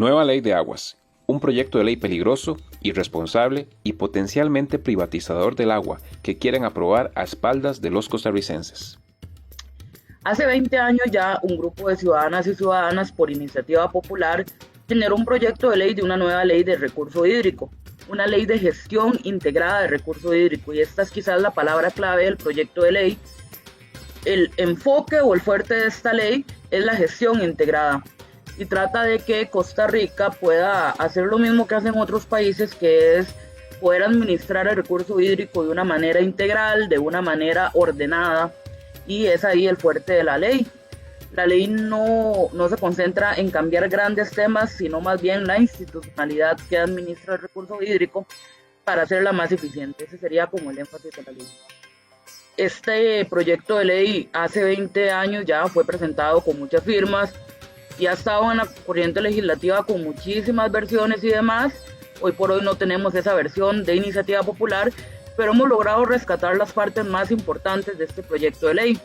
Nueva Ley de Aguas. Un proyecto de ley peligroso, irresponsable y potencialmente privatizador del agua que quieren aprobar a espaldas de los costarricenses. Hace 20 años ya un grupo de ciudadanas y ciudadanas por iniciativa popular generó un proyecto de ley de una nueva ley de recurso hídrico, una ley de gestión integrada de recurso hídrico, y esta es quizás la palabra clave del proyecto de ley. El enfoque o el fuerte de esta ley es la gestión integrada y trata de que Costa Rica pueda hacer lo mismo que hacen otros países, que es poder administrar el recurso hídrico de una manera integral, de una manera ordenada, y es ahí el fuerte de la ley. La ley no se concentra en cambiar grandes temas, sino más bien la institucionalidad que administra el recurso hídrico para hacerla más eficiente. Ese sería como el énfasis de la ley. Este proyecto de ley hace 20 años ya fue presentado con muchas firmas y ha estado en la corriente legislativa con muchísimas versiones y demás. Hoy por hoy no tenemos esa versión de iniciativa popular, pero hemos logrado rescatar las partes más importantes de este proyecto de ley.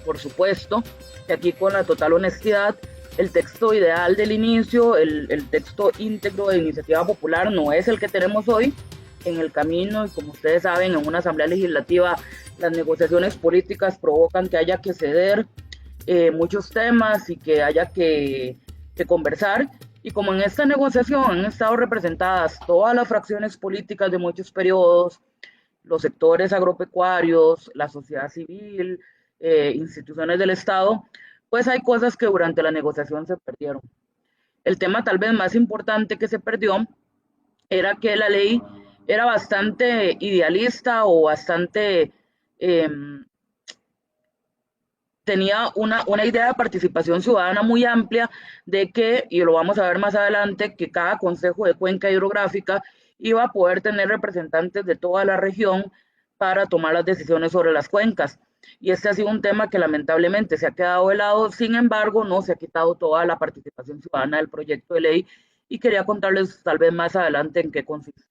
Por supuesto que aquí, con la total honestidad, el texto ideal del inicio, el texto íntegro de iniciativa popular no es el que tenemos hoy. En el camino, y como ustedes saben, en una asamblea legislativa las negociaciones políticas provocan que haya que ceder muchos temas y que haya que conversar. Y como en esta negociación han estado representadas todas las fracciones políticas de muchos periodos, los sectores agropecuarios, la sociedad civil, instituciones del Estado, pues hay cosas que durante la negociación se perdieron. El tema tal vez más importante que se perdió era que la ley era bastante idealista o bastante... tenía una idea de participación ciudadana muy amplia de que, y lo vamos a ver más adelante, que cada consejo de cuenca hidrográfica iba a poder tener representantes de toda la región para tomar las decisiones sobre las cuencas. Y este ha sido un tema que lamentablemente se ha quedado de lado. Sin embargo, no se ha quitado toda la participación ciudadana del proyecto de ley, y quería contarles tal vez más adelante en qué consiste.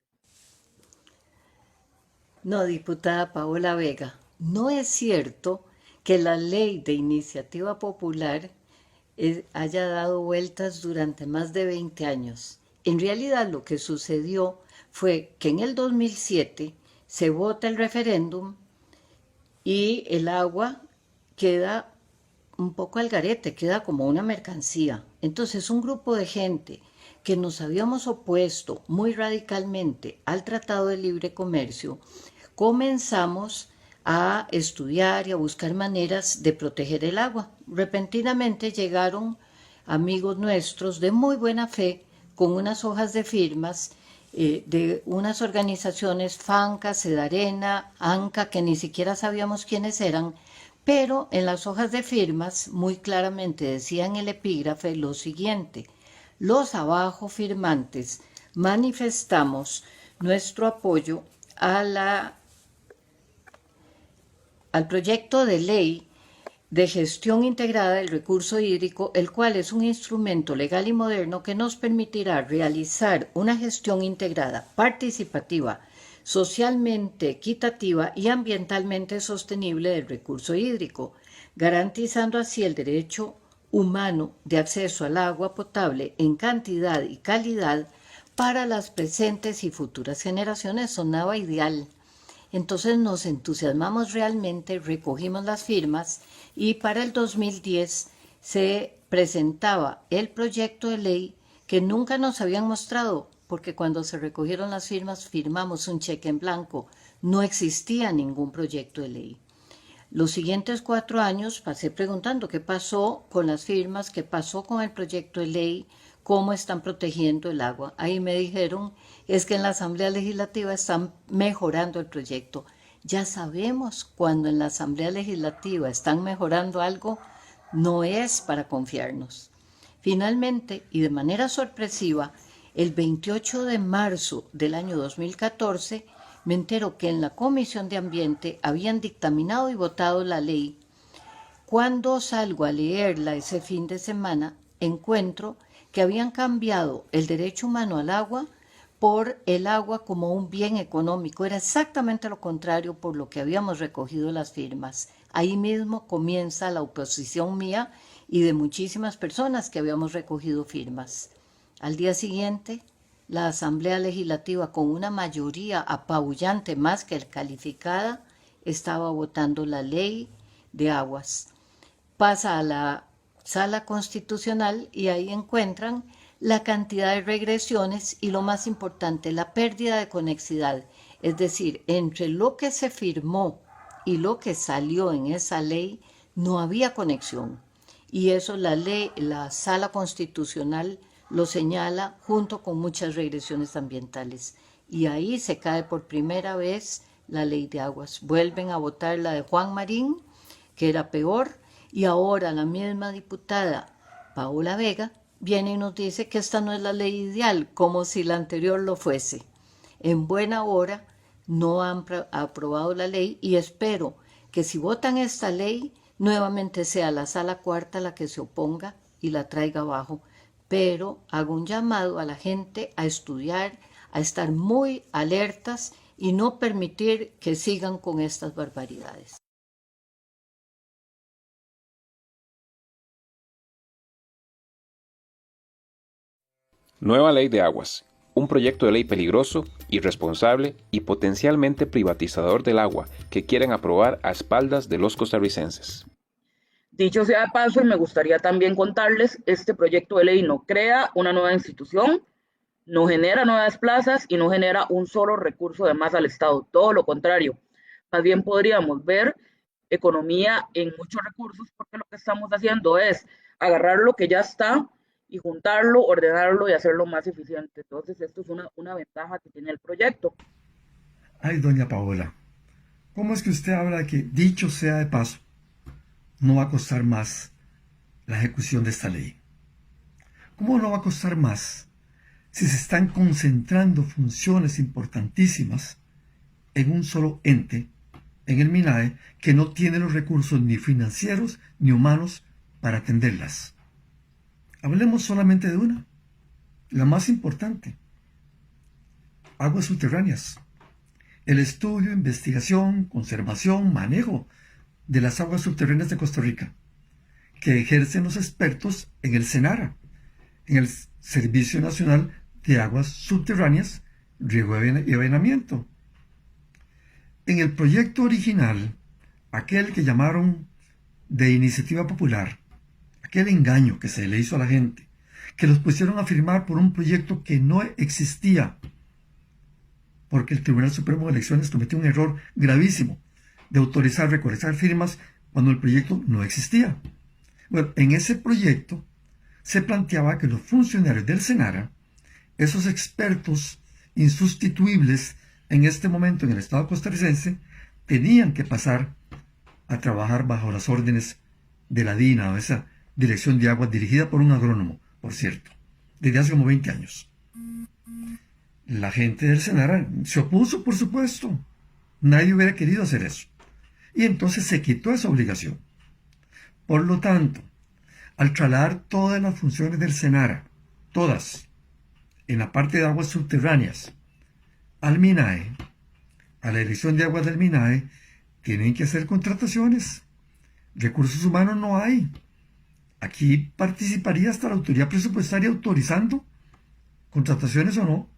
No, diputada Paola Vega, no es cierto que la ley de iniciativa popular haya dado vueltas durante más de 20 años. En realidad lo que sucedió fue que en el 2007 se vota el referéndum y el agua queda un poco al garete, queda como una mercancía. Entonces un grupo de gente que nos habíamos opuesto muy radicalmente al Tratado de Libre Comercio, comenzamos a estudiar y a buscar maneras de proteger el agua. Repentinamente llegaron amigos nuestros de muy buena fe con unas hojas de firmas de unas organizaciones, FANCA, Sedarena, ANCA, que ni siquiera sabíamos quiénes eran, pero en las hojas de firmas muy claramente decía en el epígrafe lo siguiente: los abajo firmantes manifestamos nuestro apoyo al proyecto de ley de gestión integrada del recurso hídrico, el cual es un instrumento legal y moderno que nos permitirá realizar una gestión integrada, participativa, socialmente equitativa y ambientalmente sostenible del recurso hídrico, garantizando así el derecho humano de acceso al agua potable en cantidad y calidad para las presentes y futuras generaciones. Sonaba ideal. Entonces nos entusiasmamos realmente, recogimos las firmas y para el 2010 se presentaba el proyecto de ley que nunca nos habían mostrado, porque cuando se recogieron las firmas firmamos un cheque en blanco, no existía ningún proyecto de ley. Los siguientes 4 años pasé preguntando qué pasó con las firmas, qué pasó con el proyecto de ley, cómo están protegiendo el agua. Ahí me dijeron, es que en la Asamblea Legislativa están mejorando el proyecto. Ya sabemos, cuando en la Asamblea Legislativa están mejorando algo, no es para confiarnos. Finalmente, y de manera sorpresiva, el 28 de marzo del año 2014, me entero que en la Comisión de Ambiente habían dictaminado y votado la ley. Cuando salgo a leerla ese fin de semana, encuentro que habían cambiado el derecho humano al agua por el agua como un bien económico. Era exactamente lo contrario por lo que habíamos recogido las firmas. Ahí mismo comienza la oposición mía y de muchísimas personas que habíamos recogido firmas. Al día siguiente, la Asamblea Legislativa, con una mayoría apabullante más que calificada, estaba votando la ley de aguas. Pasa a la Sala Constitucional y ahí encuentran la cantidad de regresiones y lo más importante, la pérdida de conexidad. Es decir, entre lo que se firmó y lo que salió en esa ley no había conexión. Y eso la Sala Constitucional lo señala junto con muchas regresiones ambientales. Y ahí se cae por primera vez la ley de aguas. Vuelven a votar la de Juan Marín, que era peor, y ahora la misma diputada Paola Vega viene y nos dice que esta no es la ley ideal, como si la anterior lo fuese. En buena hora no han aprobado la ley y espero que si votan esta ley, nuevamente sea la Sala Cuarta la que se oponga y la traiga abajo. Pero hago un llamado a la gente a estudiar, a estar muy alertas y no permitir que sigan con estas barbaridades. Nueva Ley de Aguas. Un proyecto de ley peligroso, irresponsable y potencialmente privatizador del agua que quieren aprobar a espaldas de los costarricenses. Dicho sea de paso, y me gustaría también contarles, este proyecto de ley no crea una nueva institución, no genera nuevas plazas y no genera un solo recurso de más al Estado. Todo lo contrario. Más bien podríamos ver economía en muchos recursos porque lo que estamos haciendo es agarrar lo que ya está y juntarlo, ordenarlo y hacerlo más eficiente. Entonces, esto es una ventaja que tiene el proyecto. Ay, doña Paola, ¿cómo es que usted habla de que, dicho sea de paso, no va a costar más la ejecución de esta ley? ¿Cómo no va a costar más si se están concentrando funciones importantísimas en un solo ente, en el MINAE, que no tiene los recursos ni financieros ni humanos para atenderlas? Hablemos solamente de una, la más importante: aguas subterráneas. El estudio, investigación, conservación, manejo de las aguas subterráneas de Costa Rica, que ejercen los expertos en el SENARA, en el Servicio Nacional de Aguas Subterráneas, Riego y Avenamiento. En el proyecto original, aquel que llamaron de iniciativa popular, aquel engaño que se le hizo a la gente, que los pusieron a firmar por un proyecto que no existía, porque el Tribunal Supremo de Elecciones cometió un error gravísimo de autorizar recolectar firmas cuando el proyecto no existía. Bueno, en ese proyecto se planteaba que los funcionarios del SENARA, esos expertos insustituibles en este momento en el Estado costarricense, tenían que pasar a trabajar bajo las órdenes de la DINA, o esa Dirección de Aguas dirigida por un agrónomo, por cierto, desde hace como 20 años. La gente del SENARA se opuso, por supuesto. Nadie hubiera querido hacer eso. Y entonces se quitó esa obligación. Por lo tanto, al trasladar todas las funciones del SENARA, todas, en la parte de aguas subterráneas, al MINAE, a la Dirección de Aguas del MINAE, tienen que hacer contrataciones. Recursos humanos no hay. Aquí participaría hasta la autoridad presupuestaria autorizando contrataciones o no.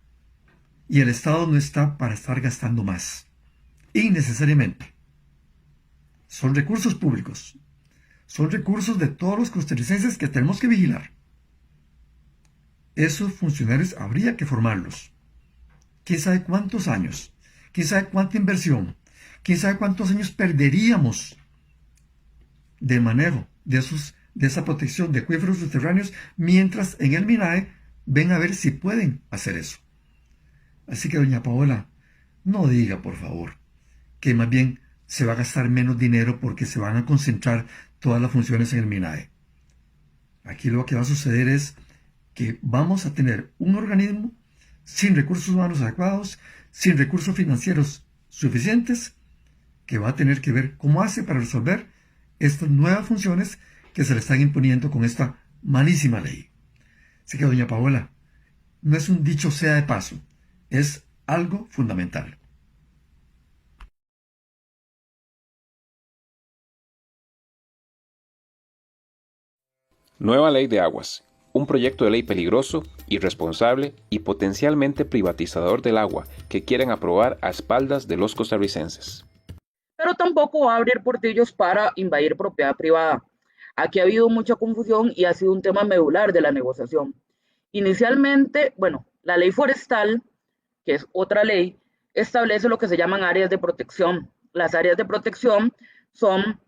Y el Estado no está para estar gastando más, innecesariamente. Son recursos públicos. Son recursos de todos los costarricenses que tenemos que vigilar. Esos funcionarios habría que formarlos. ¿Quién sabe cuántos años? ¿Quién sabe cuánta inversión? ¿Quién sabe cuántos años perderíamos de manejo de esa protección de acuíferos subterráneos mientras en el MINAE ven a ver si pueden hacer eso? Así que, doña Paola, no diga, por favor, que más bien se va a gastar menos dinero porque se van a concentrar todas las funciones en el MINAE. Aquí lo que va a suceder es que vamos a tener un organismo sin recursos humanos adecuados, sin recursos financieros suficientes, que va a tener que ver cómo hace para resolver estas nuevas funciones que se le están imponiendo con esta malísima ley. Así que, doña Paola, no es un dicho sea de paso, es algo fundamental. Nueva Ley de Aguas. un proyecto de ley peligroso, irresponsable y potencialmente privatizador del agua que quieren aprobar a espaldas de los costarricenses. Pero tampoco va a abrir portillos para invadir propiedad privada. Aquí ha habido mucha confusión y ha sido un tema medular de la negociación. Inicialmente, la ley forestal, que es otra ley, establece lo que se llaman áreas de protección. Las áreas de protección son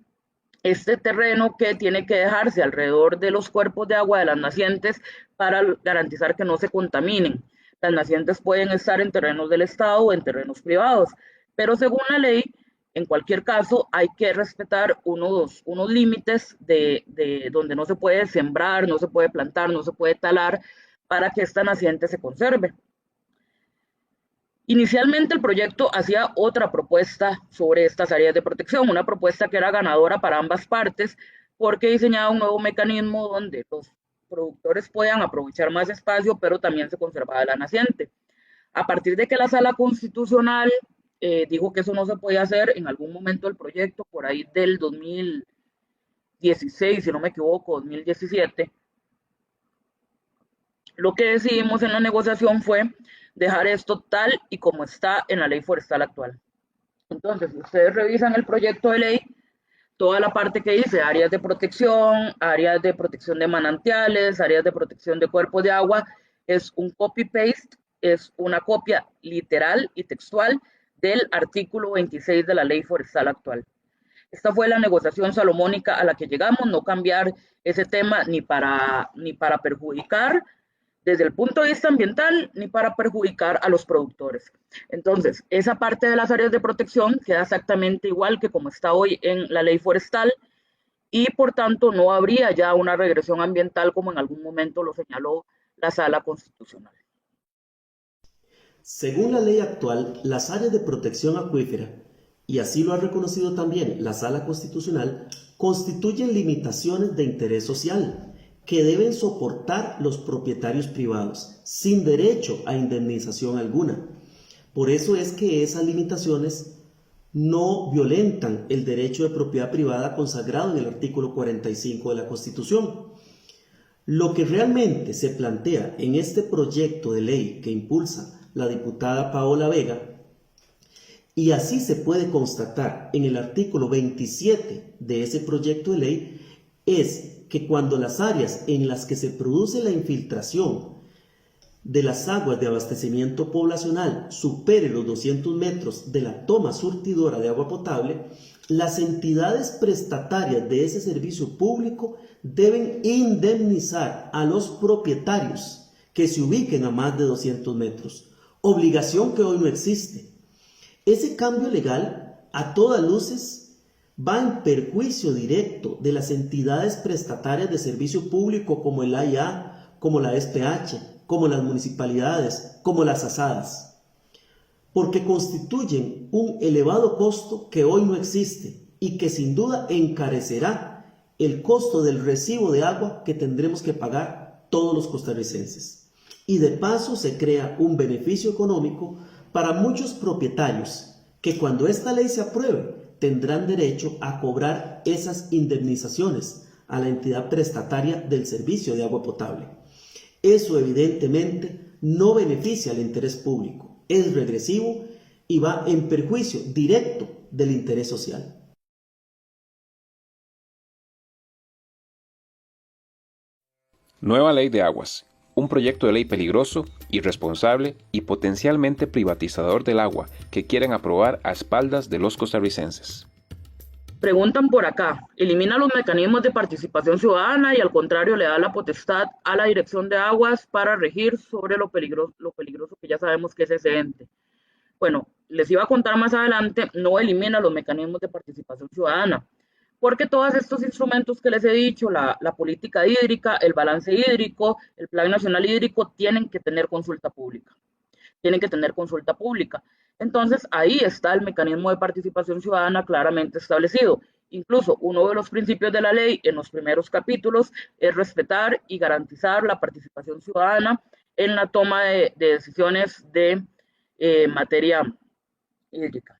este terreno que tiene que dejarse alrededor de los cuerpos de agua de las nacientes para garantizar que no se contaminen. Las nacientes pueden estar en terrenos del Estado o en terrenos privados, pero según la ley, en cualquier caso, hay que respetar unos límites de donde no se puede sembrar, no se puede plantar, no se puede talar para que esta naciente se conserve. Inicialmente el proyecto hacía otra propuesta sobre estas áreas de protección, una propuesta que era ganadora para ambas partes porque diseñaba un nuevo mecanismo donde los productores puedan aprovechar más espacio, pero también se conservaba la naciente. A partir de que la Sala Constitucional dijo que eso no se podía hacer en algún momento del proyecto, por ahí del 2016, si no me equivoco, 2017, lo que decidimos en la negociación fue dejar esto tal y como está en la ley forestal actual. Entonces, si ustedes revisan el proyecto de ley, toda la parte que dice áreas de protección de manantiales, áreas de protección de cuerpos de agua, es un copy-paste, es una copia literal y textual del artículo 26 de la ley forestal actual. Esta fue la negociación salomónica a la que llegamos, no cambiar ese tema ni para perjudicar desde el punto de vista ambiental ni para perjudicar a los productores. Entonces, esa parte de las áreas de protección queda exactamente igual que como está hoy en la ley forestal y por tanto no habría ya una regresión ambiental como en algún momento lo señaló la Sala Constitucional. Según la ley actual, las áreas de protección acuífera, y así lo ha reconocido también la Sala Constitucional, constituyen limitaciones de interés social que deben soportar los propietarios privados, sin derecho a indemnización alguna. Por eso es que esas limitaciones no violentan el derecho de propiedad privada consagrado en el artículo 45 de la Constitución. Lo que realmente se plantea en este proyecto de ley que impulsa la diputada Paola Vega, y así se puede constatar en el artículo 27 de ese proyecto de ley, es que cuando las áreas en las que se produce la infiltración de las aguas de abastecimiento poblacional supere los 200 metros de la toma surtidora de agua potable, las entidades prestatarias de ese servicio público deben indemnizar a los propietarios que se ubiquen a más de 200 metros, obligación que hoy no existe. Ese cambio legal, a todas luces, va en perjuicio directo de las entidades prestatarias de servicio público como el AIA, como la SPH, como las municipalidades, como las asadas, porque constituyen un elevado costo que hoy no existe y que sin duda encarecerá el costo del recibo de agua que tendremos que pagar todos los costarricenses. Y de paso se crea un beneficio económico para muchos propietarios que cuando esta ley se apruebe tendrán derecho a cobrar esas indemnizaciones a la entidad prestataria del servicio de agua potable. Eso evidentemente no beneficia al interés público, es regresivo y va en perjuicio directo del interés social. Nueva Ley de Aguas, un proyecto de ley peligroso, irresponsable y potencialmente privatizador del agua que quieren aprobar a espaldas de los costarricenses. Preguntan por acá, elimina los mecanismos de participación ciudadana y al contrario le da la potestad a la Dirección de Aguas para regir sobre lo peligroso que ya sabemos que es ese ente. Bueno, les iba a contar más adelante, no elimina los mecanismos de participación ciudadana, porque todos estos instrumentos que les he dicho, la política hídrica, el balance hídrico, el Plan Nacional Hídrico, tienen que tener consulta pública. Entonces, ahí está el mecanismo de participación ciudadana claramente establecido. Incluso uno de los principios de la ley en los primeros capítulos es respetar y garantizar la participación ciudadana en la toma de decisiones de materia hídrica.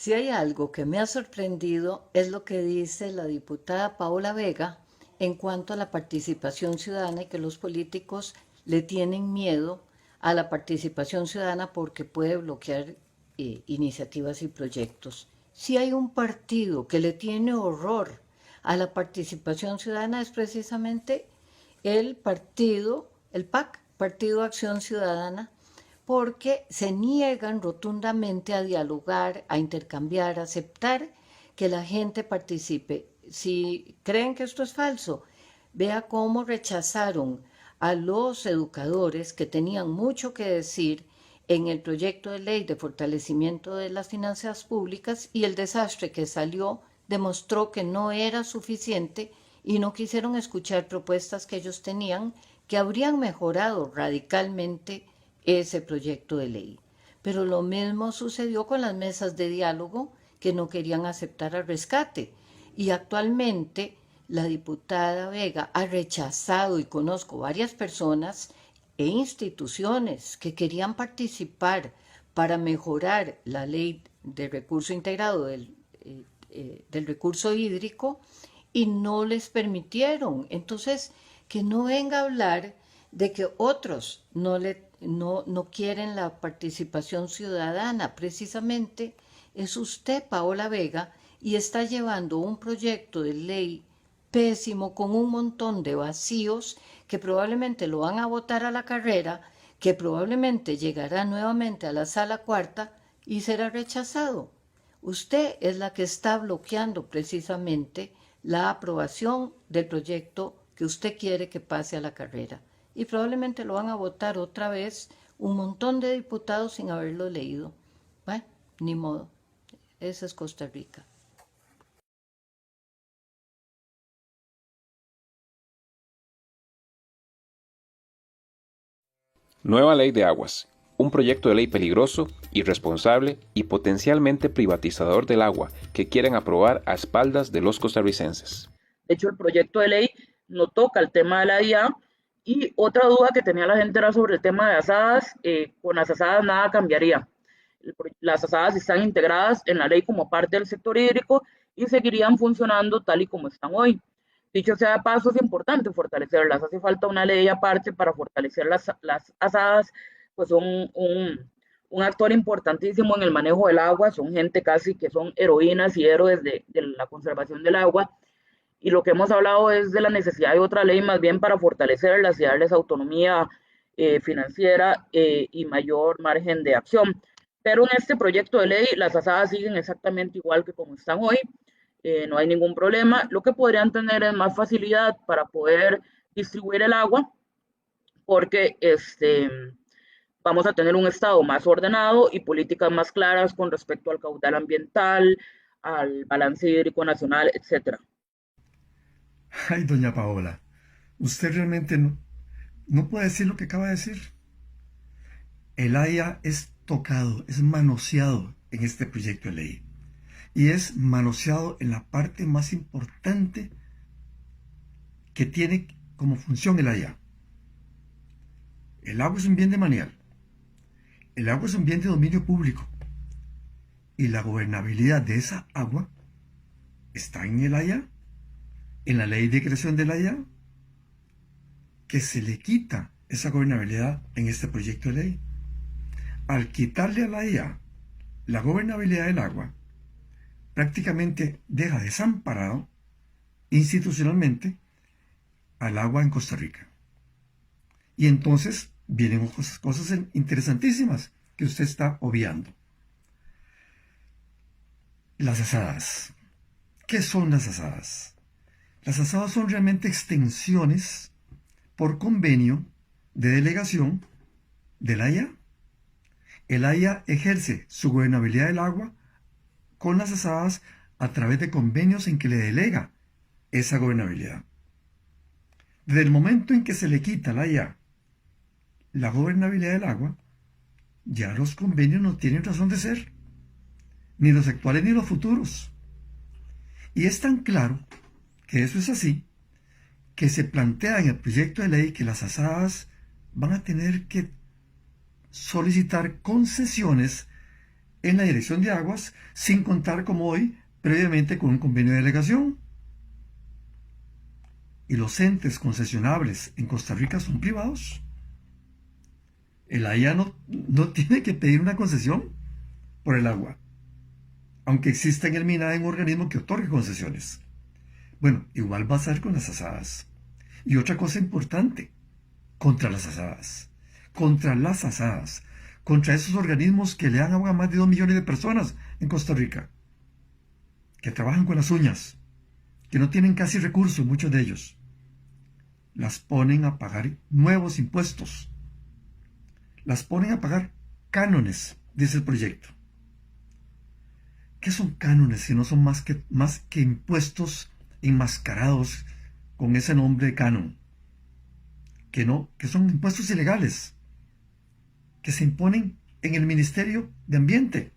Si hay algo que me ha sorprendido es lo que dice la diputada Paola Vega en cuanto a la participación ciudadana y que los políticos le tienen miedo a la participación ciudadana porque puede bloquear iniciativas y proyectos. Si hay un partido que le tiene horror a la participación ciudadana es precisamente el PAC, Partido Acción Ciudadana, porque se niegan rotundamente a dialogar, a intercambiar, a aceptar que la gente participe. Si creen que esto es falso, vea cómo rechazaron a los educadores que tenían mucho que decir en el proyecto de ley de fortalecimiento de las finanzas públicas y el desastre que salió demostró que no era suficiente y no quisieron escuchar propuestas que ellos tenían que habrían mejorado radicalmente ese proyecto de ley. Pero lo mismo sucedió con las mesas de diálogo que no querían aceptar al rescate. Y actualmente la diputada Vega ha rechazado, y conozco varias personas e instituciones que querían participar para mejorar la ley de recurso integrado del recurso hídrico y no les permitieron. Entonces, que no venga a hablar de que otros no quieren la participación ciudadana. Precisamente es usted, Paola Vega, y está llevando un proyecto de ley pésimo con un montón de vacíos que probablemente lo van a votar a la carrera, que probablemente llegará nuevamente a la sala cuarta y será rechazado. Usted es la que está bloqueando precisamente la aprobación del proyecto que usted quiere que pase a la carrera. Y probablemente lo van a votar otra vez un montón de diputados sin haberlo leído. Bueno, ni modo. Esa es Costa Rica. Nueva Ley de Aguas. Un proyecto de ley peligroso, irresponsable y potencialmente privatizador del agua que quieren aprobar a espaldas de los costarricenses. De hecho, el proyecto de ley no toca el tema de la IA. Y otra duda que tenía la gente era sobre el tema de asadas. Con las asadas nada cambiaría. Las asadas están integradas en la ley como parte del sector hídrico y seguirían funcionando tal y como están hoy. Dicho sea de paso, es importante fortalecerlas. Hace falta una ley aparte para fortalecer las asadas, pues son un actor importantísimo en el manejo del agua. Son gente casi que son heroínas y héroes de la conservación del agua. Y lo que hemos hablado es de la necesidad de otra ley más bien para fortalecerlas y darles autonomía financiera y mayor margen de acción. Pero en este proyecto de ley las asadas siguen exactamente igual que como están hoy. No hay ningún problema. Lo que podrían tener es más facilidad para poder distribuir el agua porque vamos a tener un estado más ordenado y políticas más claras con respecto al caudal ambiental, al balance hídrico nacional, etcétera. Ay, doña Paola, usted realmente no puede decir lo que acaba de decir. El AIA es tocado, es manoseado en este proyecto de ley. Y es manoseado en la parte más importante que tiene como función el AIA. El agua es un bien de manial. El agua es un bien de dominio público. Y la gobernabilidad de esa agua está en el AIA, en la ley de creación del AIA, que se le quita esa gobernabilidad en este proyecto de ley. Al quitarle a la AIA la gobernabilidad del agua, prácticamente deja desamparado institucionalmente al agua en Costa Rica. Y entonces vienen cosas interesantísimas que usted está obviando. Las asadas. ¿Qué son las asadas? Las asadas son realmente extensiones por convenio de delegación del AIA. El AIA ejerce su gobernabilidad del agua con las asadas a través de convenios en que le delega esa gobernabilidad. Desde el momento en que se le quita al AIA la gobernabilidad del agua, ya los convenios no tienen razón de ser, ni los actuales ni los futuros. Y es tan claro que eso es así, que se plantea en el proyecto de ley que las asadas van a tener que solicitar concesiones en la Dirección de Aguas sin contar, como hoy, previamente con un convenio de delegación. Y los entes concesionables en Costa Rica son privados. El AIA no tiene que pedir una concesión por el agua, aunque exista en el MINAE un organismo que otorgue concesiones. Bueno, igual va a ser con las asadas. Y otra cosa importante, contra las asadas, contra esos organismos que le dan agua a más de 2 millones de personas en Costa Rica, que trabajan con las uñas, que no tienen casi recursos, muchos de ellos. Las ponen a pagar nuevos impuestos. Las ponen a pagar cánones, dice el proyecto. ¿Qué son cánones si no son más que impuestos enmascarados con ese nombre de canon? Que son impuestos ilegales, que se imponen en el Ministerio de Ambiente,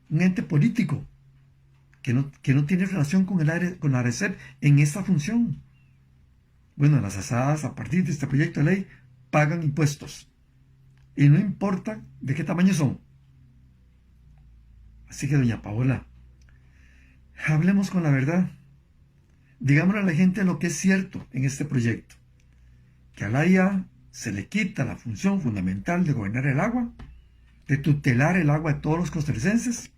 un ente político que no tiene relación con la ARECEP en esta función. Bueno, las asadas, a partir de este proyecto de ley, pagan impuestos. Y no importa de qué tamaño son. Así que, doña Paola, hablemos con la verdad. Digámosle a la gente lo que es cierto en este proyecto. Que al AIA se le quita la función fundamental de gobernar el agua, de tutelar el agua de todos los costarricenses,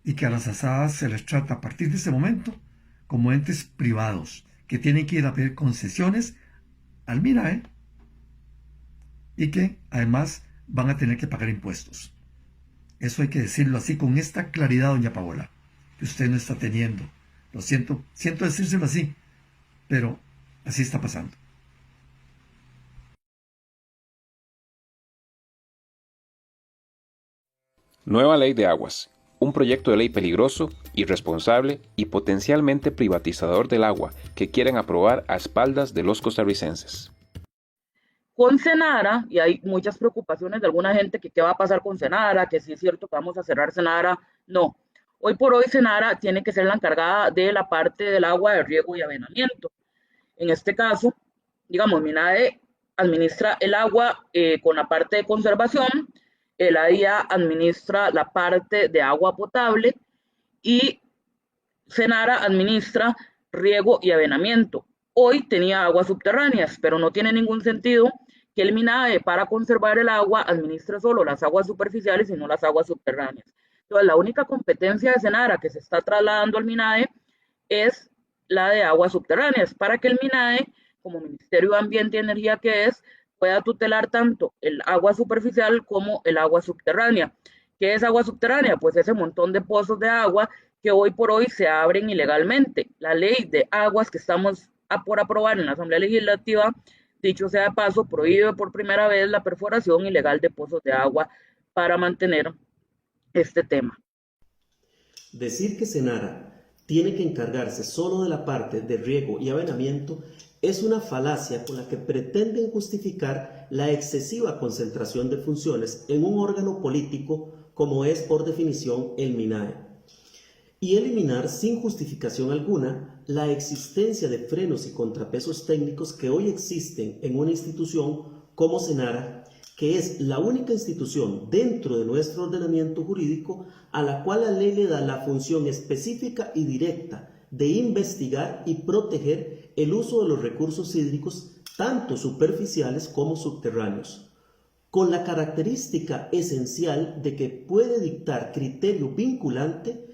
y que a las asadas se les trata a partir de ese momento como entes privados que tienen que ir a pedir concesiones al MINAE y que además van a tener que pagar impuestos. Eso hay que decirlo así, con esta claridad, doña Paola, que usted no está teniendo. Lo siento decírselo así, pero así está pasando. Nueva Ley de Aguas. Un proyecto de ley peligroso, irresponsable y potencialmente privatizador del agua que quieren aprobar a espaldas de los costarricenses. Con Senara, y hay muchas preocupaciones de alguna gente que qué va a pasar con Senara, que si es cierto que vamos a cerrar Senara, no. Hoy por hoy Senara tiene que ser la encargada de la parte del agua de riego y avenamiento. En este caso, digamos, MINAE administra el agua con la parte de conservación, el AIA administra la parte de agua potable y Senara administra riego y avenamiento. Hoy tenía aguas subterráneas, pero no tiene ningún sentido que el MINAE para conservar el agua administre solo las aguas superficiales y no las aguas subterráneas. Entonces, la única competencia de Senara que se está trasladando al MINAE es la de aguas subterráneas, para que el MINAE, como Ministerio de Ambiente y Energía que es, pueda tutelar tanto el agua superficial como el agua subterránea. ¿Qué es agua subterránea? Pues ese montón de pozos de agua que hoy por hoy se abren ilegalmente. La ley de aguas que estamos por aprobar en la Asamblea Legislativa, dicho sea de paso, prohíbe por primera vez la perforación ilegal de pozos de agua para mantener este tema. Decir que Senara tiene que encargarse solo de la parte de riego y avenamiento es una falacia con la que pretenden justificar la excesiva concentración de funciones en un órgano político como es por definición el MINAE, y eliminar sin justificación alguna la existencia de frenos y contrapesos técnicos que hoy existen en una institución como Senara, que es la única institución dentro de nuestro ordenamiento jurídico a la cual la ley le da la función específica y directa de investigar y proteger el uso de los recursos hídricos, tanto superficiales como subterráneos, con la característica esencial de que puede dictar criterio vinculante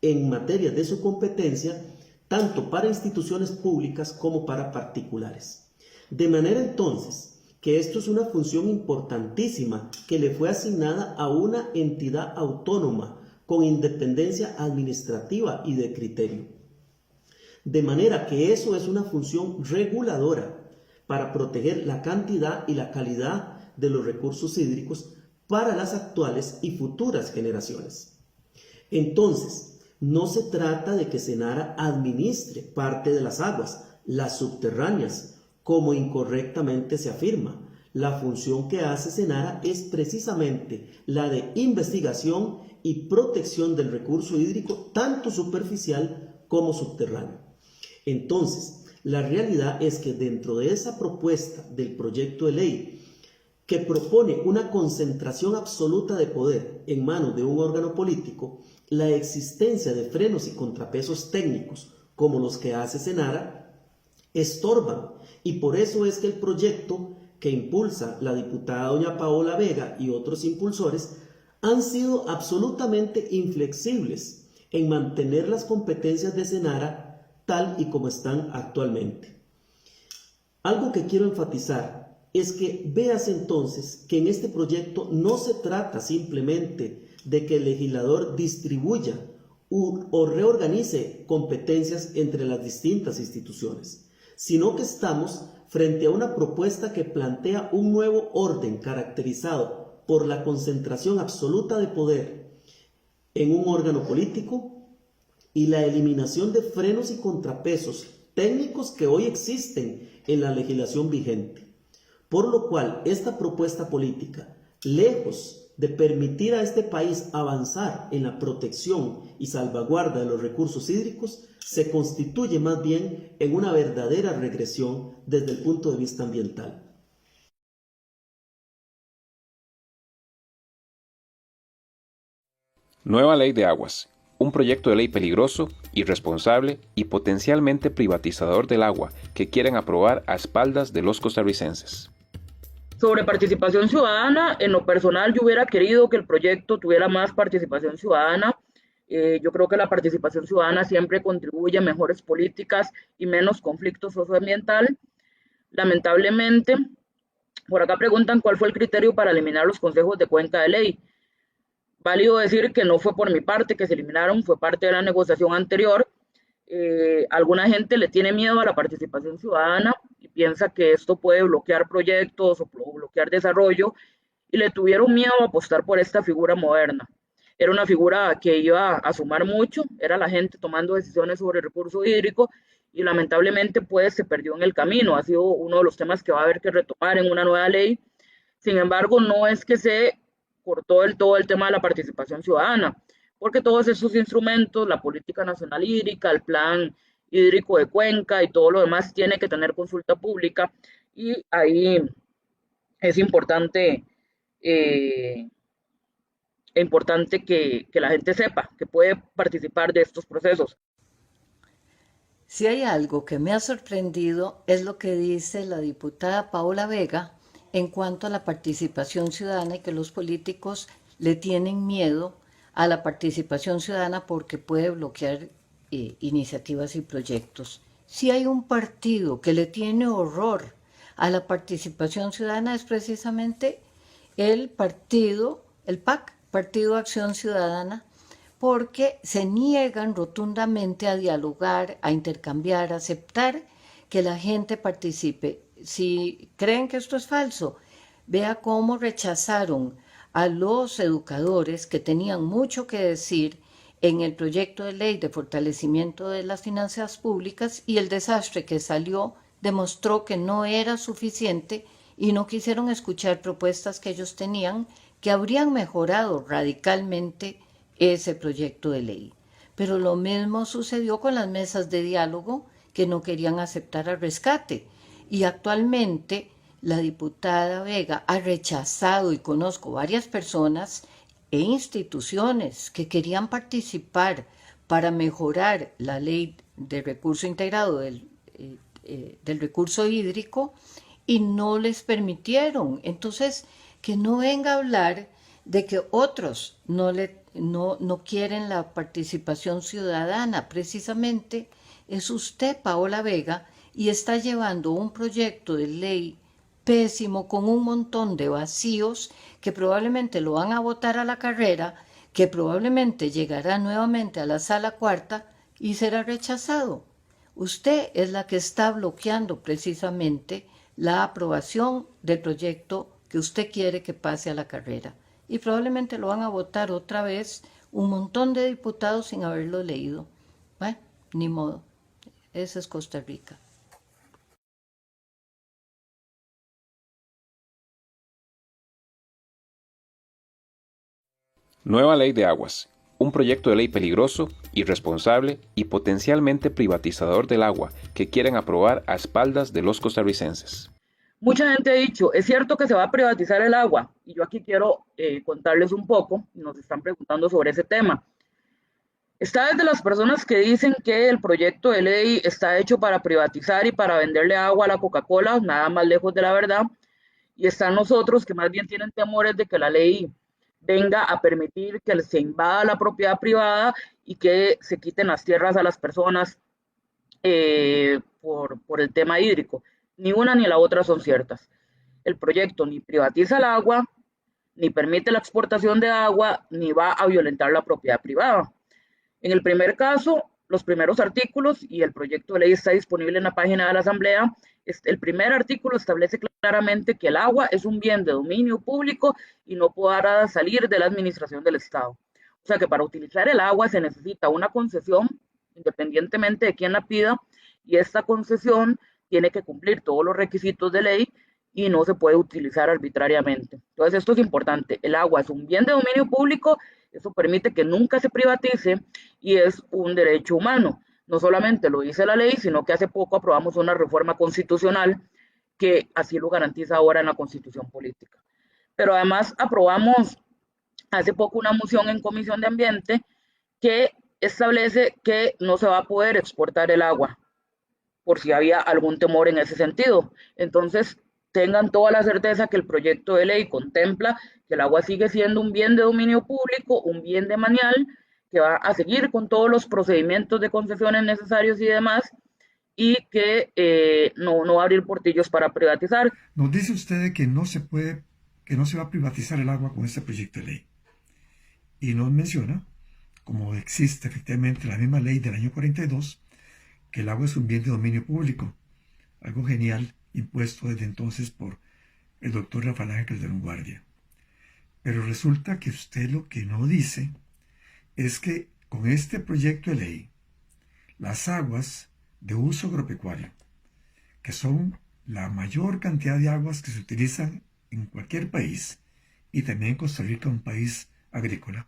en materia de su competencia, tanto para instituciones públicas como para particulares. De manera entonces que esto es una función importantísima que le fue asignada a una entidad autónoma con independencia administrativa y de criterio. De manera que eso es una función reguladora para proteger la cantidad y la calidad de los recursos hídricos para las actuales y futuras generaciones. Entonces, no se trata de que Senara administre parte de las aguas, las subterráneas, como incorrectamente se afirma. La función que hace Senara es precisamente la de investigación y protección del recurso hídrico, tanto superficial como subterráneo. Entonces, la realidad es que dentro de esa propuesta del proyecto de ley que propone una concentración absoluta de poder en manos de un órgano político, la existencia de frenos y contrapesos técnicos, como los que hace Senara, estorban, y por eso es que el proyecto que impulsa la diputada doña Paola Vega y otros impulsores han sido absolutamente inflexibles en mantener las competencias de Senara tal y como están actualmente. Algo que quiero enfatizar es que veas entonces que en este proyecto no se trata simplemente de que el legislador distribuya o reorganice competencias entre las distintas instituciones, sino que estamos frente a una propuesta que plantea un nuevo orden caracterizado por la concentración absoluta de poder en un órgano político y la eliminación de frenos y contrapesos técnicos que hoy existen en la legislación vigente. Por lo cual, esta propuesta política, lejos de permitir a este país avanzar en la protección y salvaguarda de los recursos hídricos, se constituye más bien en una verdadera regresión desde el punto de vista ambiental. Nueva Ley de Aguas. Un proyecto de ley peligroso, irresponsable y potencialmente privatizador del agua que quieren aprobar a espaldas de los costarricenses. Sobre participación ciudadana, en lo personal yo hubiera querido que el proyecto tuviera más participación ciudadana. Yo creo que la participación ciudadana siempre contribuye a mejores políticas y menos conflicto socioambiental. Lamentablemente, por acá preguntan cuál fue el criterio para eliminar los consejos de cuenca de ley. Válido decir que no fue por mi parte que se eliminaron, fue parte de la negociación anterior. Alguna gente le tiene miedo a la participación ciudadana y piensa que esto puede bloquear proyectos o bloquear desarrollo, y le tuvieron miedo a apostar por esta figura moderna. Era una figura que iba a sumar mucho, era la gente tomando decisiones sobre el recurso hídrico, y lamentablemente pues se perdió en el camino. Ha sido uno de los temas que va a haber que retomar en una nueva ley. Sin embargo, no es que se cortó del todo el tema de la participación ciudadana, porque todos esos instrumentos, la Política Nacional Hídrica, el Plan Hídrico de Cuenca y todo lo demás, tiene que tener consulta pública, y ahí es importante que la gente sepa que puede participar de estos procesos. Si hay algo que me ha sorprendido es lo que dice la diputada Paola Vega en cuanto a la participación ciudadana, y que los políticos le tienen miedo a la participación ciudadana porque puede bloquear iniciativas y proyectos. Si hay un partido que le tiene horror a la participación ciudadana, es precisamente el PAC, Partido Acción Ciudadana, porque se niegan rotundamente a dialogar, a intercambiar, a aceptar que la gente participe. Si creen que esto es falso, vea cómo rechazaron a los educadores que tenían mucho que decir en el proyecto de ley de fortalecimiento de las finanzas públicas, y el desastre que salió demostró que no era suficiente y no quisieron escuchar propuestas que ellos tenían que habrían mejorado radicalmente ese proyecto de ley. Pero lo mismo sucedió con las mesas de diálogo, que no querían aceptar al rescate, y actualmente la diputada Vega ha rechazado, y conozco varias personas e instituciones que querían participar para mejorar la ley de recurso integrado del recurso hídrico, y no les permitieron. Entonces, que no venga a hablar de que otros no quieren la participación ciudadana. Precisamente es usted, Paola Vega, y está llevando un proyecto de ley pésimo, con un montón de vacíos, que probablemente lo van a votar a la carrera, que probablemente llegará nuevamente a la sala cuarta y será rechazado. Usted es la que está bloqueando precisamente la aprobación del proyecto que usted quiere que pase a la carrera, y probablemente lo van a votar otra vez un montón de diputados sin haberlo leído. Bueno, ni modo, esa es Costa Rica. Nueva Ley de Aguas. Un proyecto de ley peligroso, irresponsable y potencialmente privatizador del agua que quieren aprobar a espaldas de los costarricenses. Mucha gente ha dicho, es cierto que se va a privatizar el agua, y yo aquí quiero contarles un poco, nos están preguntando sobre ese tema. Está desde las personas que dicen que el proyecto de ley está hecho para privatizar y para venderle agua a la Coca-Cola, nada más lejos de la verdad, y están nosotros que más bien tienen temores de que la ley venga a permitir que se invada la propiedad privada y que se quiten las tierras a las personas por el tema hídrico. Ni una ni la otra son ciertas. El proyecto ni privatiza el agua, ni permite la exportación de agua, ni va a violentar la propiedad privada. En el primer caso, los primeros artículos, y el proyecto de ley está disponible en la página de la Asamblea, el primer artículo establece claramente que el agua es un bien de dominio público y no podrá salir de la administración del Estado. O sea que para utilizar el agua se necesita una concesión, independientemente de quién la pida, y esta concesión tiene que cumplir todos los requisitos de ley y no se puede utilizar arbitrariamente. Entonces esto es importante, el agua es un bien de dominio público, eso permite que nunca se privatice y es un derecho humano. No solamente lo dice la ley, sino que hace poco aprobamos una reforma constitucional que así lo garantiza ahora en la Constitución Política. Pero además aprobamos hace poco una moción en Comisión de Ambiente que establece que no se va a poder exportar el agua, por si había algún temor en ese sentido. Entonces, tengan toda la certeza que el proyecto de ley contempla que el agua sigue siendo un bien de dominio público, un bien de manial, que va a seguir con todos los procedimientos de concesiones necesarios y demás, y que no va a abrir portillos para privatizar. Nos dice usted que no se va a privatizar el agua con este proyecto de ley. Y nos menciona, como existe efectivamente la misma ley del año 42, que el agua es un bien de dominio público. Algo genial, impuesto desde entonces por el doctor Rafael Ángel Calderón Guardia. Pero resulta que usted lo que no dice es que con este proyecto de ley, las aguas de uso agropecuario, que son la mayor cantidad de aguas que se utilizan en cualquier país, y también en Costa Rica, un país agrícola,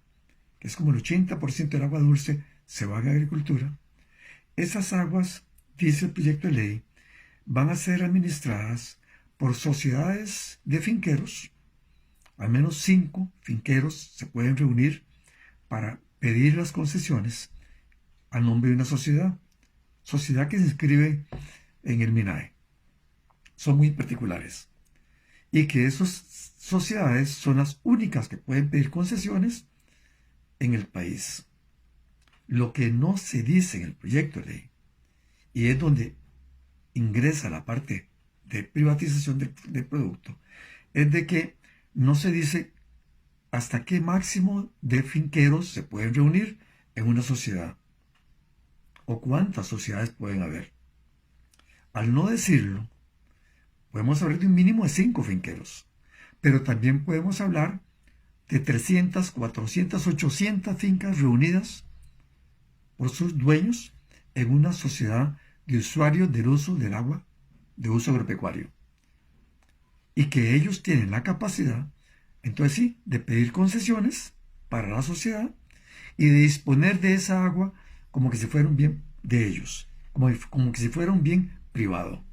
que es como el 80% del agua dulce se va a la agricultura, esas aguas, dice el proyecto de ley, van a ser administradas por sociedades de finqueros. Al menos 5 finqueros se pueden reunir para pedir las concesiones a nombre de una sociedad que se inscribe en el MINAE. Son muy particulares. Y que esas sociedades son las únicas que pueden pedir concesiones en el país. Lo que no se dice en el proyecto de ley, y es donde ingresa la parte de privatización del producto, es de que no se dice hasta qué máximo de finqueros se pueden reunir en una sociedad o cuántas sociedades pueden haber. Al no decirlo, podemos hablar de un mínimo de 5 finqueros, pero también podemos hablar de 300, 400, 800 fincas reunidas por sus dueños en una sociedad de usuarios del uso del agua de uso agropecuario, y que ellos tienen la capacidad, entonces sí, de pedir concesiones para la sociedad y de disponer de esa agua como que si fuera un bien de ellos, como que si fuera un bien privado.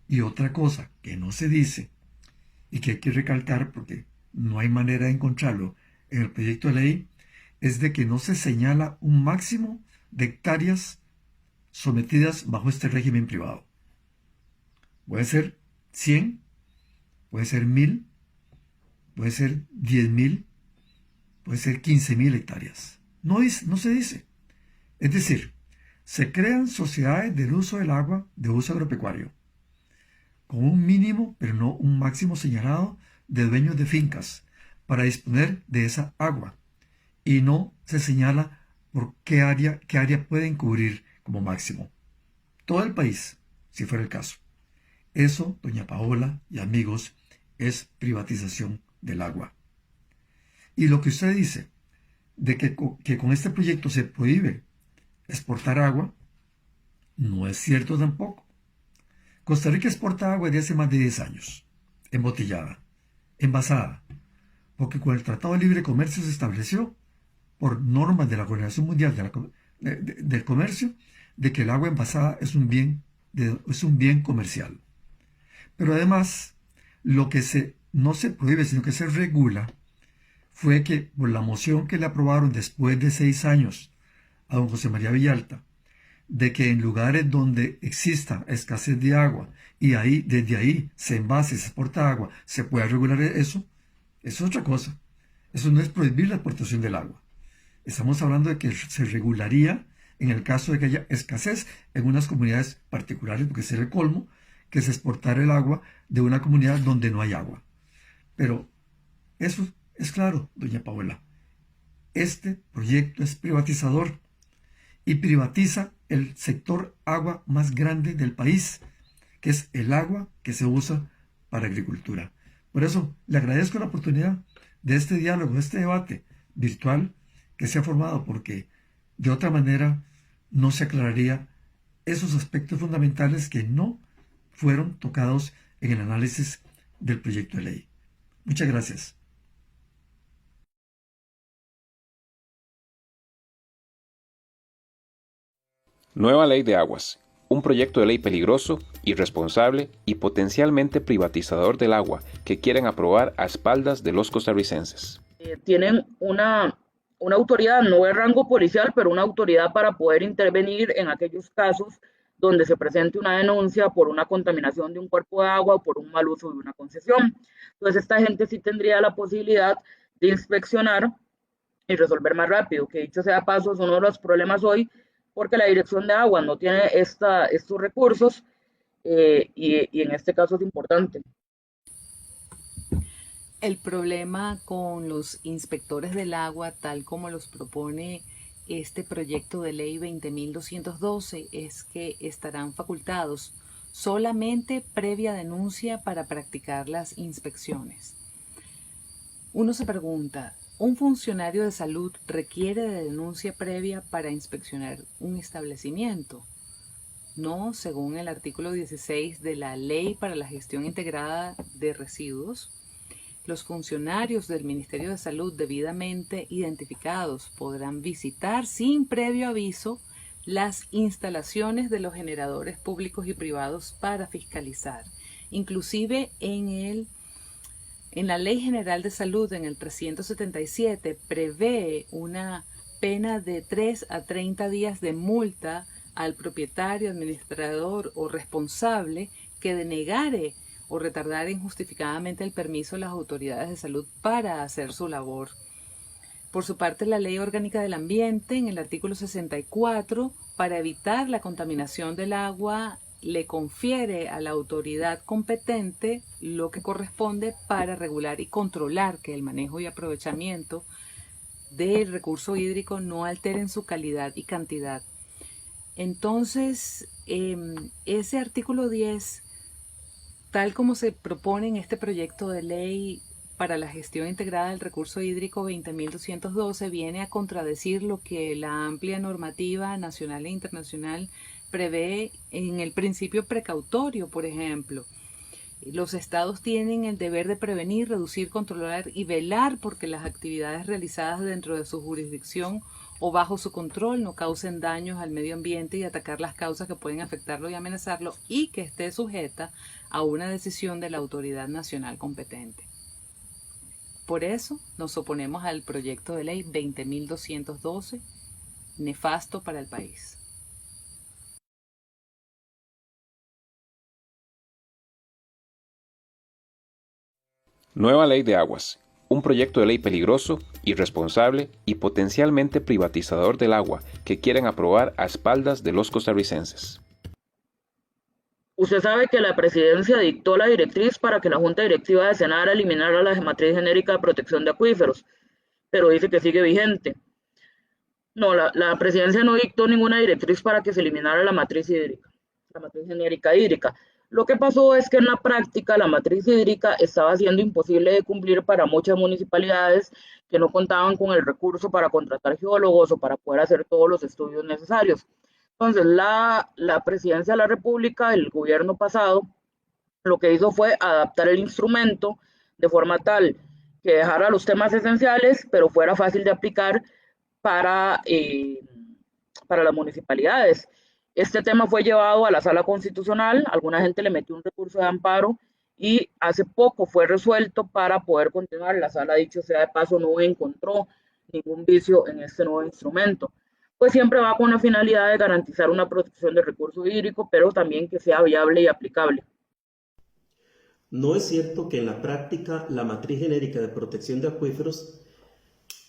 Y otra cosa que no se dice y que hay que recalcar porque no hay manera de encontrarlo en el proyecto de ley, es de que no se señala un máximo de hectáreas sometidas bajo este régimen privado. Puede ser 100, puede ser 1000, puede ser 10.000, puede ser 15.000 hectáreas. No se dice. Es decir, se crean sociedades del uso del agua de uso agropecuario, con un mínimo, pero no un máximo señalado de dueños de fincas para disponer de esa agua. Y no se señala por qué área pueden cubrir como máximo. Todo el país, si fuera el caso. Eso, doña Paola y amigos, es privatización del agua. Y lo que usted dice, de que con este proyecto se prohíbe exportar agua, no es cierto tampoco. Costa Rica exporta agua desde hace más de 10 años, embotellada, envasada, porque con el Tratado de Libre Comercio se estableció, por normas de la Organización Mundial del Comercio, de que el agua envasada es un bien comercial. Pero además, lo que no se prohíbe, sino que se regula, fue que por la moción que le aprobaron después de 6 años a don José María Villalta, de que en lugares donde exista escasez de agua y desde ahí se envase, se exporta agua, se pueda regular eso es otra cosa. Eso no es prohibir la exportación del agua. Estamos hablando de que se regularía en el caso de que haya escasez en unas comunidades particulares, porque sería el colmo que se exportara el agua de una comunidad donde no hay agua. Pero eso es claro, doña Paola. Este proyecto es privatizador y privatiza el sector agua más grande del país, que es el agua que se usa para agricultura. Por eso le agradezco la oportunidad de este diálogo, de este debate virtual que se ha formado, porque de otra manera no se aclararía esos aspectos fundamentales que no fueron tocados en el análisis del proyecto de ley. Muchas gracias. Nueva Ley de Aguas. Un proyecto de ley peligroso, irresponsable y potencialmente privatizador del agua que quieren aprobar a espaldas de los costarricenses. Tienen una autoridad, no de rango policial, pero una autoridad para poder intervenir en aquellos casos donde se presente una denuncia por una contaminación de un cuerpo de agua o por un mal uso de una concesión. Entonces esta gente sí tendría la posibilidad de inspeccionar y resolver más rápido, que dicho sea paso es uno de los problemas hoy, porque la Dirección de Agua no tiene estos recursos y en este caso es importante. El problema con los inspectores del agua, tal como los propone este proyecto de ley 20.212, es que estarán facultados solamente previa denuncia para practicar las inspecciones. Uno se pregunta, ¿un funcionario de salud requiere de denuncia previa para inspeccionar un establecimiento? No, según el artículo 16 de la Ley para la Gestión Integrada de Residuos, los funcionarios del Ministerio de Salud debidamente identificados podrán visitar sin previo aviso las instalaciones de los generadores públicos y privados para fiscalizar. Inclusive en la Ley General de Salud, en el 377, prevé una pena de 3 a 30 días de multa al propietario, administrador o responsable que denegare o retardar injustificadamente el permiso de las autoridades de salud para hacer su labor. Por su parte, la Ley Orgánica del Ambiente, en el artículo 64, para evitar la contaminación del agua, le confiere a la autoridad competente lo que corresponde para regular y controlar que el manejo y aprovechamiento del recurso hídrico no alteren su calidad y cantidad. Entonces, ese artículo 10, tal como se propone en este proyecto de ley para la gestión integrada del recurso hídrico 20.212, viene a contradecir lo que la amplia normativa nacional e internacional prevé en el principio precautorio, por ejemplo. Los estados tienen el deber de prevenir, reducir, controlar y velar porque las actividades realizadas dentro de su jurisdicción o bajo su control no causen daños al medio ambiente y atacar las causas que pueden afectarlo y amenazarlo, y que esté sujeta a una decisión de la autoridad nacional competente. Por eso nos oponemos al proyecto de ley 20.212, nefasto para el país. Nueva Ley de Aguas. Un proyecto de ley peligroso, irresponsable y potencialmente privatizador del agua que quieren aprobar a espaldas de los costarricenses. Usted sabe que la presidencia dictó la directriz para que la Junta Directiva de Senara eliminara la matriz genérica de protección de acuíferos, pero dice que sigue vigente. No, la presidencia no dictó ninguna directriz para que se eliminara la matriz hídrica, la matriz genérica hídrica. Lo que pasó es que en la práctica la matriz hídrica estaba siendo imposible de cumplir para muchas municipalidades que no contaban con el recurso para contratar geólogos o para poder hacer todos los estudios necesarios. Entonces, la presidencia de la República, el gobierno pasado, lo que hizo fue adaptar el instrumento de forma tal que dejara los temas esenciales, pero fuera fácil de aplicar para las municipalidades. Este tema fue llevado a la Sala Constitucional, alguna gente le metió un recurso de amparo y hace poco fue resuelto para poder continuar. La sala, dicho sea de paso, no encontró ningún vicio en este nuevo instrumento. Pues siempre va con la finalidad de garantizar una protección del recurso hídrico, pero también que sea viable y aplicable. No es cierto que en la práctica la matriz genérica de protección de acuíferos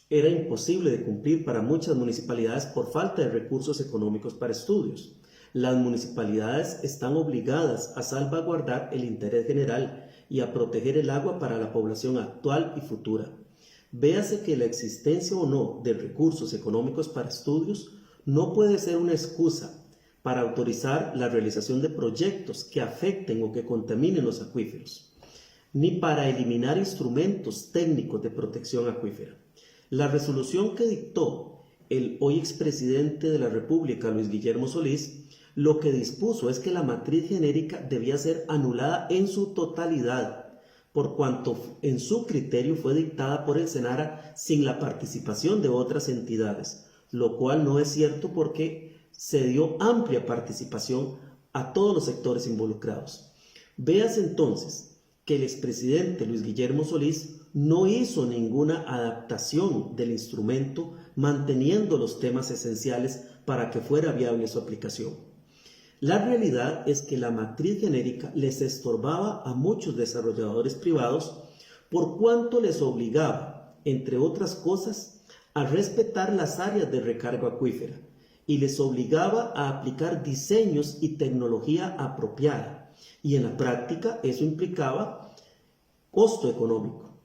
era imposible de cumplir para muchas municipalidades por falta de recursos económicos para estudios. Las municipalidades están obligadas a salvaguardar el interés general y a proteger el agua para la población actual y futura. Véase que la existencia o no de recursos económicos para estudios no puede ser una excusa para autorizar la realización de proyectos que afecten o que contaminen los acuíferos, ni para eliminar instrumentos técnicos de protección acuífera. La resolución que dictó el hoy expresidente de la República, Luis Guillermo Solís, lo que dispuso es que la matriz genérica debía ser anulada en su totalidad, por cuanto en su criterio fue dictada por el SENARA sin la participación de otras entidades, lo cual no es cierto porque se dio amplia participación a todos los sectores involucrados. Véase entonces que el expresidente Luis Guillermo Solís no hizo ninguna adaptación del instrumento, manteniendo los temas esenciales para que fuera viable su aplicación. La realidad es que la matriz genérica les estorbaba a muchos desarrolladores privados por cuanto les obligaba, entre otras cosas, a respetar las áreas de recarga acuífera y les obligaba a aplicar diseños y tecnología apropiada. Y en la práctica eso implicaba costo económico.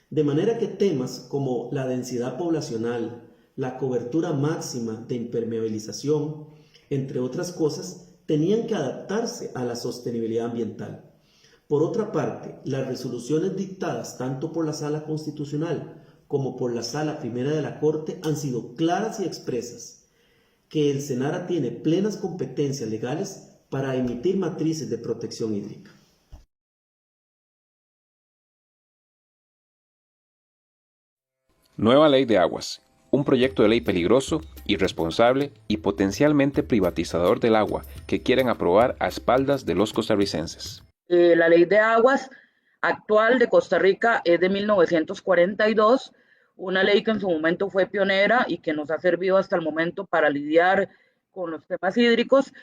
De manera que temas como la densidad poblacional, la cobertura máxima de impermeabilización, entre otras cosas, tenían que adaptarse a la sostenibilidad ambiental. Por otra parte, las resoluciones dictadas tanto por la Sala Constitucional como por la Sala Primera de la Corte han sido claras y expresas, que el SENARA tiene plenas competencias legales para emitir matrices de protección hídrica. Nueva Ley de Aguas. Un proyecto de ley peligroso, irresponsable y potencialmente privatizador del agua que quieren aprobar a espaldas de los costarricenses. La Ley de Aguas actual de Costa Rica es de 1942, una ley que en su momento fue pionera y que nos ha servido hasta el momento para lidiar con los temas hídricos,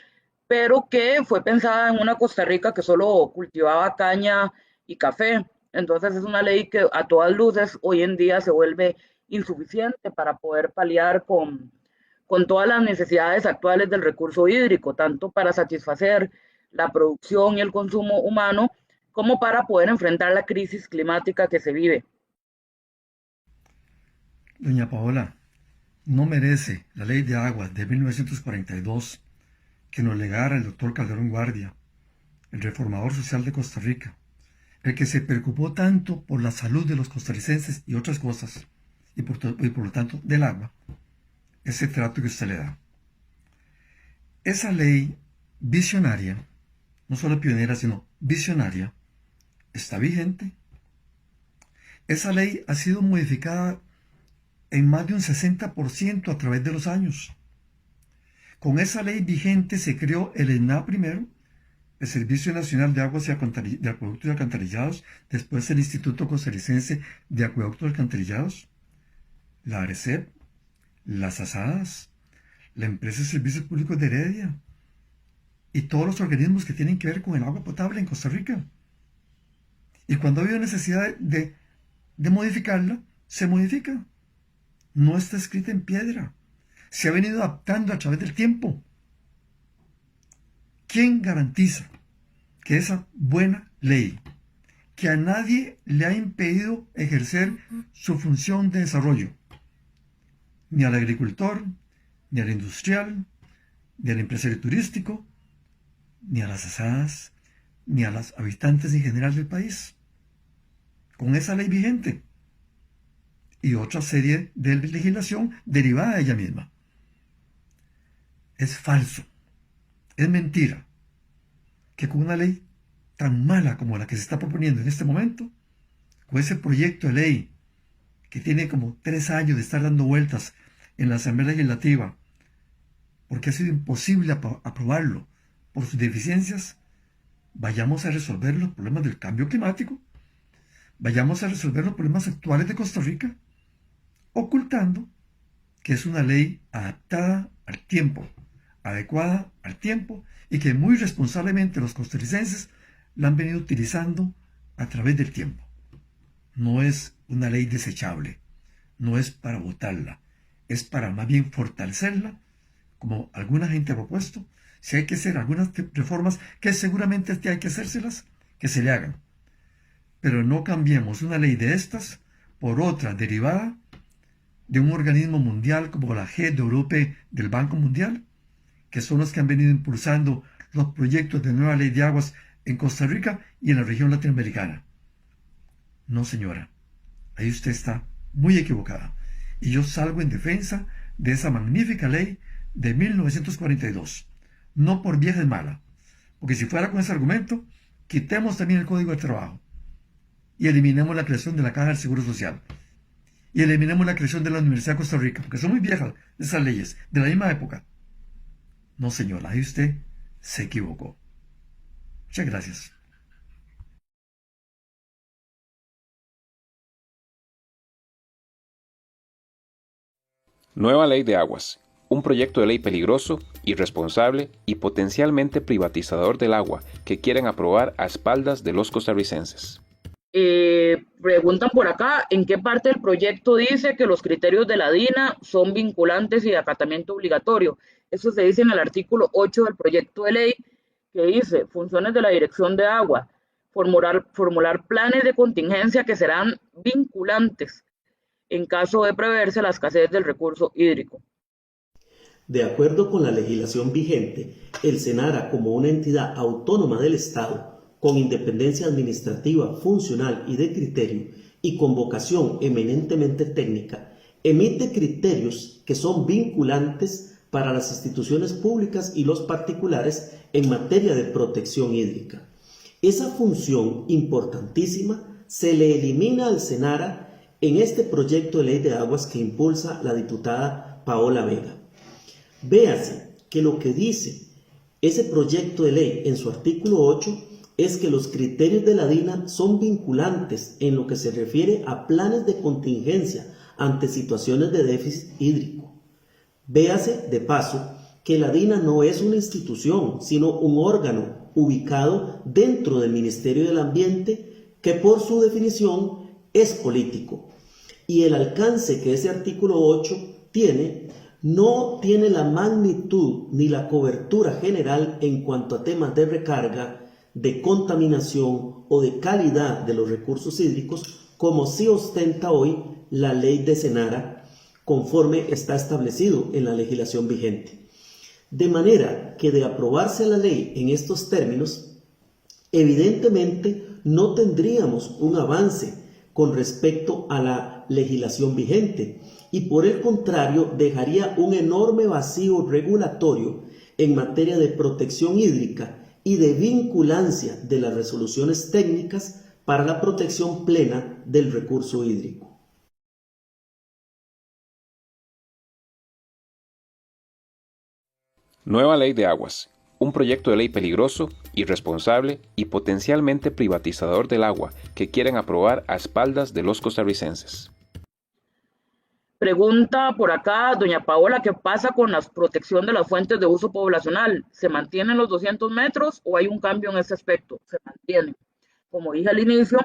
pero que fue pensada en una Costa Rica que solo cultivaba caña y café. Entonces es una ley que a todas luces hoy en día se vuelve insuficiente para poder paliar con todas las necesidades actuales del recurso hídrico, tanto para satisfacer la producción y el consumo humano, como para poder enfrentar la crisis climática que se vive. Doña Paola, no merece la Ley de Aguas de 1942 que nos legara el doctor Calderón Guardia, el reformador social de Costa Rica, el que se preocupó tanto por la salud de los costarricenses y otras cosas, y por lo tanto del agua, ese trato que usted le da. Esa ley visionaria, no solo pionera, sino visionaria, está vigente. Esa ley ha sido modificada en más de un 60% a través de los años. Con esa ley vigente se creó el ENA primero, el Servicio Nacional de Aguas y de Acueductos y Alcantarillados, después el Instituto Costarricense de Acueductos y Alcantarillados, la ARECEP, las ASADAS, la Empresa de Servicios Públicos de Heredia y todos los organismos que tienen que ver con el agua potable en Costa Rica. Y cuando ha habido necesidad de modificarla, se modifica. No está escrita en piedra. Se ha venido adaptando a través del tiempo. ¿Quién garantiza que esa buena ley, que a nadie le ha impedido ejercer su función de desarrollo, ni al agricultor, ni al industrial, ni al empresario turístico, ni a las asadas, ni a los habitantes en general del país, con esa ley vigente y otra serie de legislación derivada de ella misma? Es falso, es mentira que con una ley tan mala como la que se está proponiendo en este momento, con ese proyecto de ley que tiene como 3 años de estar dando vueltas en la Asamblea Legislativa, porque ha sido imposible aprobarlo por sus deficiencias, vayamos a resolver los problemas del cambio climático, vayamos a resolver los problemas actuales de Costa Rica, ocultando que es una ley adaptada al tiempo, adecuada al tiempo, y que muy responsablemente los costarricenses la han venido utilizando a través del tiempo. No es una ley desechable, no es para votarla, es para más bien fortalecerla, como alguna gente ha propuesto. Si hay que hacer algunas reformas, que seguramente hay que hacérselas, que se le hagan. Pero no cambiemos una ley de estas por otra derivada de un organismo mundial como la GDORUP del Banco Mundial, que son los que han venido impulsando los proyectos de nueva ley de aguas en Costa Rica y en la región latinoamericana. No, señora, ahí usted está muy equivocada. Y yo salgo en defensa de esa magnífica ley de 1942. No por vieja y mala, porque si fuera con ese argumento, quitemos también el Código del Trabajo y eliminemos la creación de la Caja del Seguro Social y eliminemos la creación de la Universidad de Costa Rica, porque son muy viejas esas leyes, de la misma época. No, señora, ahí usted se equivocó. Muchas gracias. Nueva Ley de Aguas. Un proyecto de ley peligroso, irresponsable y potencialmente privatizador del agua que quieren aprobar a espaldas de los costarricenses. Preguntan por acá, ¿en qué parte del proyecto dice que los criterios de la DINA son vinculantes y de acatamiento obligatorio? Eso se dice en el artículo 8 del proyecto de ley, que dice, funciones de la Dirección de Agua, formular planes de contingencia que serán vinculantes en caso de preverse la escasez del recurso hídrico. De acuerdo con la legislación vigente, el SENARA, como una entidad autónoma del Estado, con independencia administrativa, funcional y de criterio, y con vocación eminentemente técnica, emite criterios que son vinculantes para las instituciones públicas y los particulares en materia de protección hídrica. Esa función importantísima se le elimina al SENARA en este proyecto de ley de aguas que impulsa la diputada Paola Vega. Véase que lo que dice ese proyecto de ley en su artículo 8 es que los criterios de la DINA son vinculantes en lo que se refiere a planes de contingencia ante situaciones de déficit hídrico. Véase de paso que la DINA no es una institución, sino un órgano ubicado dentro del Ministerio del Ambiente que por su definición es político. Y el alcance que ese artículo 8 tiene no tiene la magnitud ni la cobertura general en cuanto a temas de recarga, de contaminación o de calidad de los recursos hídricos, como sí ostenta hoy la ley de SENARA, conforme está establecido en la legislación vigente. De manera que de aprobarse la ley en estos términos, evidentemente no tendríamos un avance con respecto a la legislación vigente, y por el contrario dejaría un enorme vacío regulatorio en materia de protección hídrica y de vinculancia de las resoluciones técnicas para la protección plena del recurso hídrico. Nueva Ley de Aguas. Un proyecto de ley peligroso, irresponsable y potencialmente privatizador del agua que quieren aprobar a espaldas de los costarricenses. Pregunta por acá doña Paola, ¿qué pasa con la protección de las fuentes de uso poblacional? ¿Se mantienen los 200 metros o hay un cambio en ese aspecto? Se mantiene. Como dije al inicio,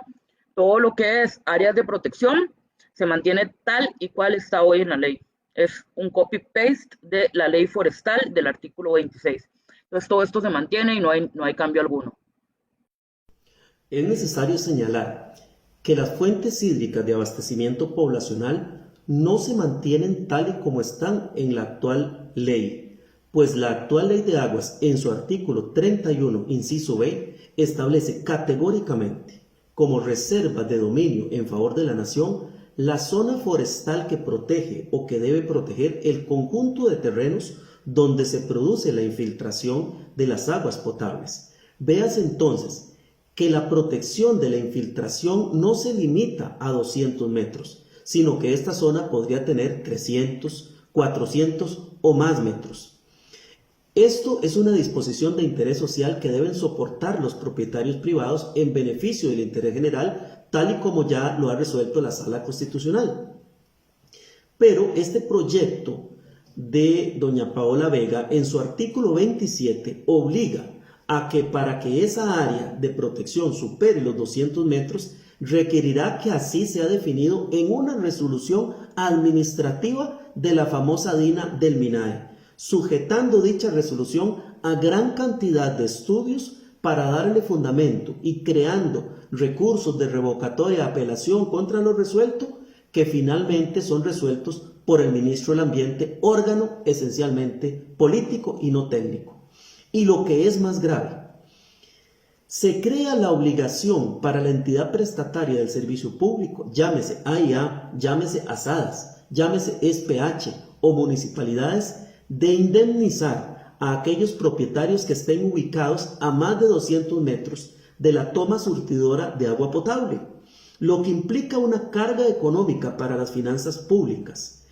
todo lo que es áreas de protección se mantiene tal y cual está hoy en la ley. Es un copy-paste de la ley forestal del artículo 26. Entonces todo esto se mantiene y no hay cambio alguno. Es necesario señalar que las fuentes hídricas de abastecimiento poblacional no se mantienen tal y como están en la actual ley, pues la actual ley de aguas en su artículo 31, inciso B, establece categóricamente como reserva de dominio en favor de la nación la zona forestal que protege o que debe proteger el conjunto de terrenos donde se produce la infiltración de las aguas potables. Véase entonces que la protección de la infiltración no se limita a 200 metros, sino que esta zona podría tener 300, 400 o más metros. Esto es una disposición de interés social que deben soportar los propietarios privados en beneficio del interés general, tal y como ya lo ha resuelto la Sala Constitucional. Pero este proyecto de doña Paola Vega, en su artículo 27, obliga a que para que esa área de protección supere los 200 metros, requerirá que así sea definido en una resolución administrativa de la famosa DINA del MINAE, sujetando dicha resolución a gran cantidad de estudios para darle fundamento y creando recursos de revocatoria de apelación contra lo resuelto, que finalmente son resueltos por el ministro del Ambiente, órgano esencialmente político y no técnico. Y lo que es más grave, se crea la obligación para la entidad prestataria del servicio público, llámese AIA, llámese ASADAS, llámese SPH o municipalidades, de indemnizar a aquellos propietarios que estén ubicados a más de 200 metros de la toma surtidora de agua potable, lo que implica una carga económica para las finanzas públicas,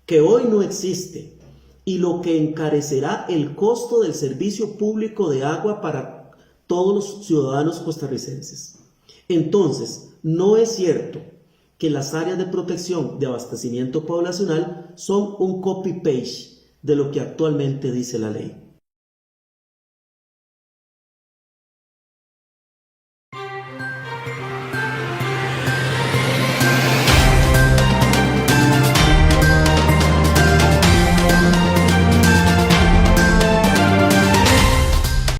que hoy no existe, y lo que encarecerá el costo del servicio público de agua para todos los ciudadanos costarricenses. Entonces, no es cierto que las áreas de protección de abastecimiento poblacional son un copy-paste de lo que actualmente dice la ley.